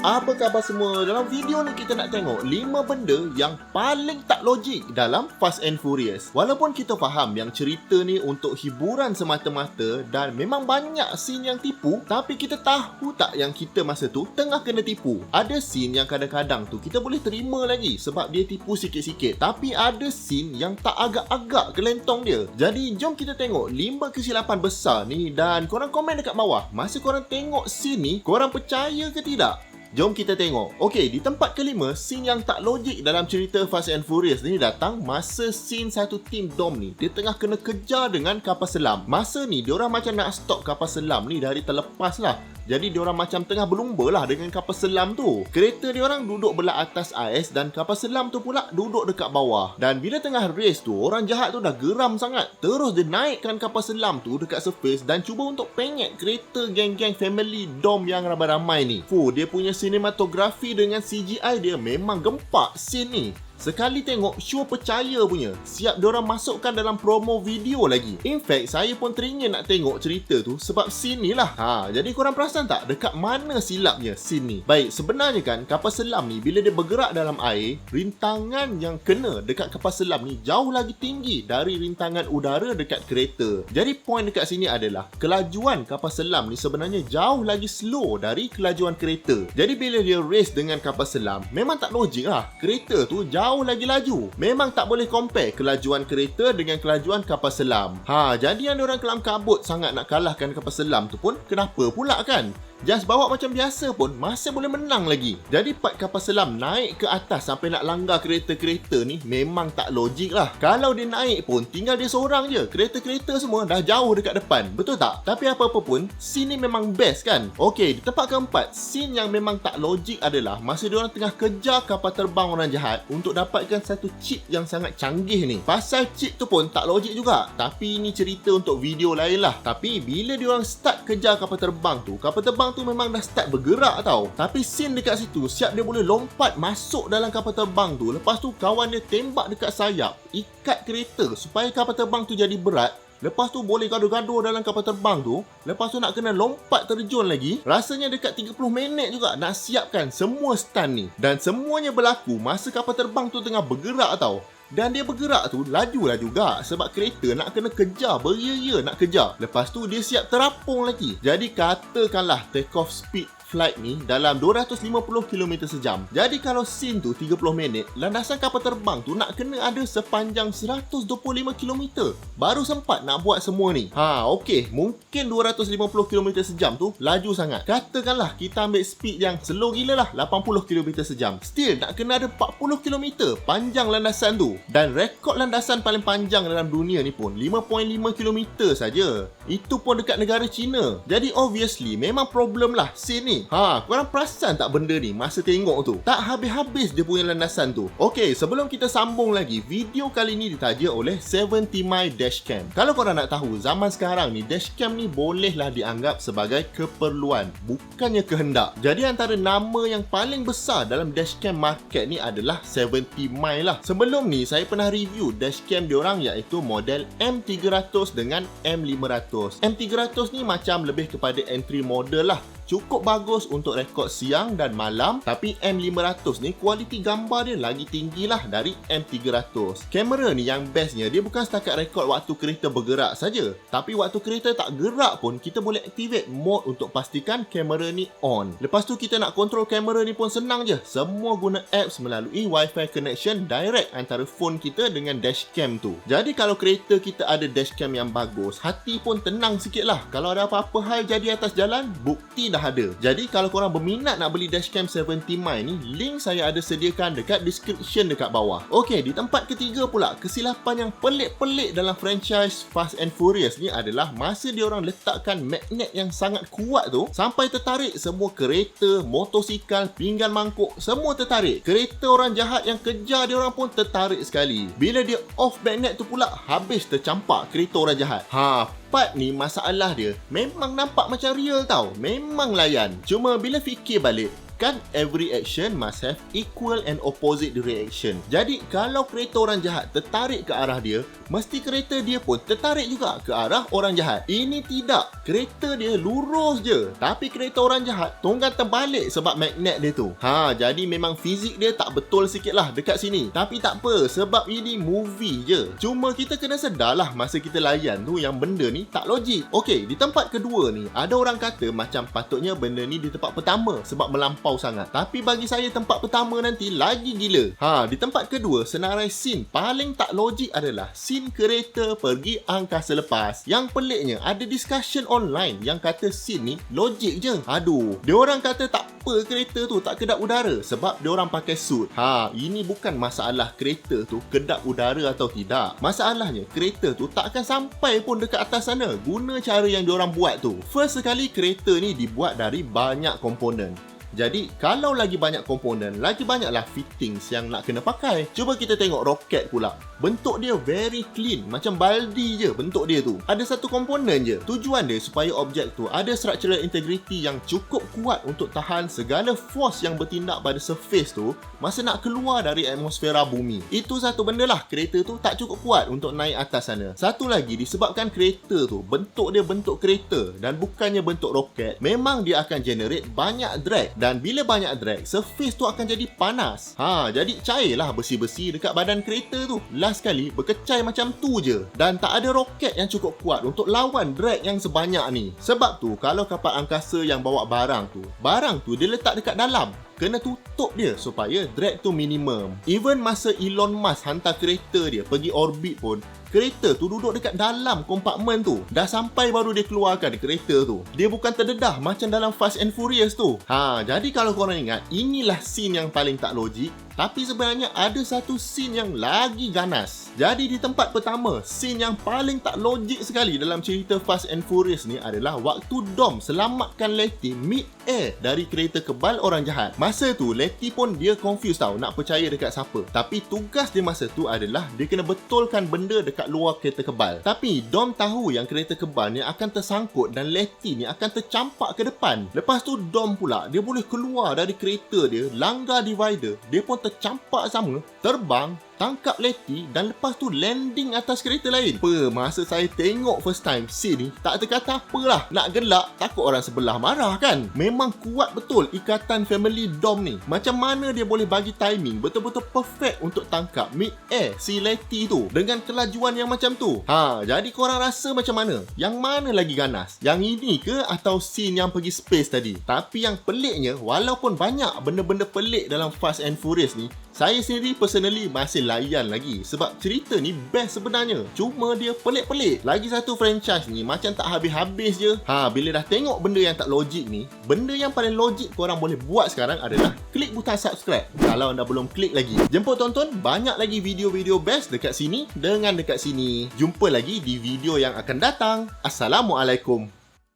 Apa khabar semua? Dalam video ni kita nak tengok 5 benda yang paling tak logik dalam Fast and Furious. Walaupun kita faham yang cerita ni untuk hiburan semata-mata dan memang banyak scene yang tipu, tapi kita tahu tak yang kita masa tu tengah kena tipu. Ada scene yang kadang-kadang tu kita boleh terima lagi sebab dia tipu sikit-sikit, tapi ada scene yang tak agak-agak kelentong dia. Jadi jom kita tengok 5 kesilapan besar ni dan korang komen dekat bawah. Masa korang tengok scene ni, korang percaya ke tidak? Jom kita tengok. Okey, di tempat kelima, scene yang tak logik dalam cerita Fast and Furious ni datang masa scene satu tim Dom ni dia tengah kena kejar dengan kapal selam. Masa ni diorang macam nak stop kapal selam ni dari terlepas lah. Jadi diorang macam tengah berlumba lah dengan kapal selam tu. Kereta diorang duduk belah atas ais dan kapal selam tu pula duduk dekat bawah. Dan bila tengah race tu, orang jahat tu dah geram sangat. Terus dia naikkan kapal selam tu dekat surface dan cuba untuk penyet kereta geng-geng family Dom yang ramai-ramai ni. Dia punya sinematografi dengan CGI dia memang gempak scene ni. Sekali tengok, sure percaya punya. Siap diorang masukkan dalam promo video lagi. In fact, saya pun teringin nak tengok cerita tu sebab scene ni lah. Jadi korang perasan tak dekat mana silapnya scene ni? Baik, sebenarnya kan kapal selam ni bila dia bergerak dalam air, rintangan yang kena dekat kapal selam ni jauh lagi tinggi dari rintangan udara dekat kereta. Jadi point dekat sini adalah kelajuan kapal selam ni sebenarnya jauh lagi slow dari kelajuan kereta. Jadi bila dia race dengan kapal selam, memang tak logik lah. Kereta tu jauh lagi laju. Memang tak boleh compare kelajuan kereta dengan kelajuan kapal selam. Jadi yang diorang kelam kabut sangat nak kalahkan kapal selam tu pun kenapa pula kan? Just bawa macam biasa pun masih boleh menang lagi. Jadi part kapal selam naik ke atas sampai nak langgar kereta-kereta ni memang tak logik lah. Kalau dia naik pun tinggal dia seorang je. Kereta-kereta semua dah jauh dekat depan. Betul tak? Tapi apa-apa pun scene ni memang best kan? Okey, di tempat keempat, scene yang memang tak logik adalah masa diorang tengah kejar kapal terbang orang jahat untuk dapatkan satu chip yang sangat canggih ni. Pasal chip tu pun tak logik juga. Tapi ini cerita untuk video lain lah. Tapi bila diorang start kejar kapal terbang tu memang dah start bergerak tau. Tapi scene dekat situ siap dia boleh lompat masuk dalam kapal terbang tu. Lepas tu kawan dia tembak dekat sayap, ikat kereta supaya kapal terbang tu jadi berat. Lepas tu boleh gaduh-gaduh dalam kapal terbang tu. Lepas tu nak kena lompat terjun lagi. Rasanya dekat 30 minit juga nak siapkan semua stunt ni. Dan semuanya berlaku masa kapal terbang tu tengah bergerak tau. Dan dia bergerak tu lajulah juga sebab kereta nak kena kejar, beria-ia nak kejar. Lepas tu dia siap terapung lagi. Jadi katakanlah take off speed flight ni dalam 250 km sejam. Jadi kalau scene tu 30 minit, landasan kapal terbang tu nak kena ada sepanjang 125 km. Baru sempat nak buat semua ni. Okey, mungkin 250 km sejam tu laju sangat. Katakanlah kita ambil speed yang slow gila lah, 80 km sejam. Still nak kena ada 40 km panjang landasan tu. Dan rekod landasan paling panjang dalam dunia ni pun 5.5 km saja. Itu pun dekat negara China. Jadi obviously memang problem lah scene ni. Korang perasan tak benda ni masa tengok tu? Tak habis-habis dia punya landasan tu. Okey, sebelum kita sambung lagi, video kali ni ditaja oleh 70 My Dashcam. Kalau korang nak tahu, zaman sekarang ni dashcam ni bolehlah dianggap sebagai keperluan, bukannya kehendak. Jadi antara nama yang paling besar dalam dashcam market ni adalah 70 My lah. Sebelum ni saya pernah review dashcam diorang iaitu model M300 dengan M500. M300 ni macam lebih kepada entry model lah. Cukup bagus untuk rekod siang dan malam, tapi M500 ni kualiti gambar dia lagi tinggi lah dari M300. Kamera ni yang bestnya, dia bukan setakat rekod waktu kereta bergerak saja, tapi waktu kereta tak gerak pun kita boleh activate mode untuk pastikan kamera ni on. Lepas tu kita nak kontrol kamera ni pun senang je. Semua guna apps melalui Wi-Fi connection direct antara phone kita dengan dashcam tu. Jadi kalau kereta kita ada dashcam yang bagus, hati pun tenang sikit lah. Kalau ada apa-apa hal jadi atas jalan, bukti dah ada. Jadi kalau korang berminat nak beli dashcam 70 My ni, link saya ada sediakan dekat description dekat bawah. Okey, di tempat ketiga pula, kesilapan yang pelik-pelik dalam franchise Fast and Furious ni adalah masa diorang letakkan magnet yang sangat kuat tu sampai tertarik semua kereta, motosikal, pinggan mangkuk, semua tertarik. Kereta orang jahat yang kejar diorang pun tertarik sekali. Bila dia off magnet tu pula, habis tercampak kereta orang jahat. Part ni masalah dia memang nampak macam real tau. Memang layan. Cuma bila fikir balik, Kan every action must have equal and opposite reaction. Jadi kalau kereta orang jahat tertarik ke arah dia, mesti kereta dia pun tertarik juga ke arah orang jahat. Ini tidak. Kereta dia lurus je. Tapi kereta orang jahat tonggang terbalik sebab magnet dia tu. Jadi memang fizik dia tak betul sikit lah dekat sini. Tapi tak apa, sebab ini movie je. Cuma kita kena sedarlah masa kita layan tu yang benda ni tak logik. Okey, di tempat kedua ni, ada orang kata macam patutnya benda ni di tempat pertama sebab melampau sangat. Tapi bagi saya tempat pertama nanti lagi gila. Di tempat kedua, senarai scene paling tak logik adalah scene kereta pergi angkasa lepas. Yang peliknya, ada discussion online yang kata scene ni logik je. Aduh, dia orang kata tak apa kereta tu tak kedap udara sebab dia orang pakai suit. Ini bukan masalah kereta tu kedap udara atau tidak. Masalahnya kereta tu tak akan sampai pun dekat atas sana guna cara yang dia orang buat tu. First sekali, kereta ni dibuat dari banyak komponen. Jadi, kalau lagi banyak komponen, lagi banyaklah fittings yang nak kena pakai. Cuba kita tengok roket pula. Bentuk dia very clean. Macam baldi je bentuk dia tu. Ada satu komponen je. Tujuan dia supaya objek tu ada structural integrity yang cukup kuat untuk tahan segala force yang bertindak pada surface tu masa nak keluar dari atmosfera bumi. Itu satu benda lah. Kereta tu tak cukup kuat untuk naik atas sana. Satu lagi, disebabkan kereta tu bentuk dia bentuk kereta dan bukannya bentuk roket, memang dia akan generate banyak drag. Dan bila banyak drag, surface tu akan jadi panas. Jadi cairlah besi-besi dekat badan kereta tu. Last kali berkecai macam tu je. Dan tak ada roket yang cukup kuat untuk lawan drag yang sebanyak ni. Sebab tu kalau kapal angkasa yang bawa barang tu dia letak dekat dalam. Kena tutup dia supaya drag tu minimum. Even masa Elon Musk hantar kereta dia pergi orbit pun, kereta tu duduk dekat dalam kompartmen tu. Dah sampai baru dia keluarkan kereta tu. Dia bukan terdedah macam dalam Fast and Furious tu. Jadi kalau korang ingat, inilah scene yang paling tak logik. Tapi sebenarnya ada satu scene yang lagi ganas. Jadi di tempat pertama, scene yang paling tak logik sekali dalam cerita Fast and Furious ni adalah waktu Dom selamatkan Letty mid-air dari kereta kebal orang jahat. Masa tu Letty pun dia confused tau nak percaya dekat siapa. Tapi tugas dia masa tu adalah dia kena betulkan benda dekat luar kereta kebal. Tapi Dom tahu yang kereta kebal ni akan tersangkut dan Letty ni akan tercampak ke depan. Lepas tu Dom pula dia boleh keluar dari kereta dia, langgar divider, dia pun tercampak sama, terbang, tangkap Letty dan lepas tu landing atas kereta lain. Masa saya tengok first time scene ni, tak terkata apalah. Nak gelak, takut orang sebelah marah kan. Memang kuat betul ikatan family Dom ni. Macam mana dia boleh bagi timing betul-betul perfect untuk tangkap mid-air si Letty tu dengan kelajuan yang macam tu. Jadi korang rasa macam mana? Yang mana lagi ganas? Yang ini ke atau scene yang pergi space tadi? Tapi yang peliknya, walaupun banyak benda-benda pelik dalam Fast and Furious ni, saya sendiri personally masih layan lagi sebab cerita ni best sebenarnya. Cuma dia pelik-pelik. Lagi satu franchise ni macam tak habis-habis je. Bila dah tengok benda yang tak logik ni, benda yang paling logik korang boleh buat sekarang adalah klik butang subscribe kalau anda belum klik lagi. Jemput tonton banyak lagi video-video best dekat sini dengan dekat sini. Jumpa lagi di video yang akan datang. Assalamualaikum.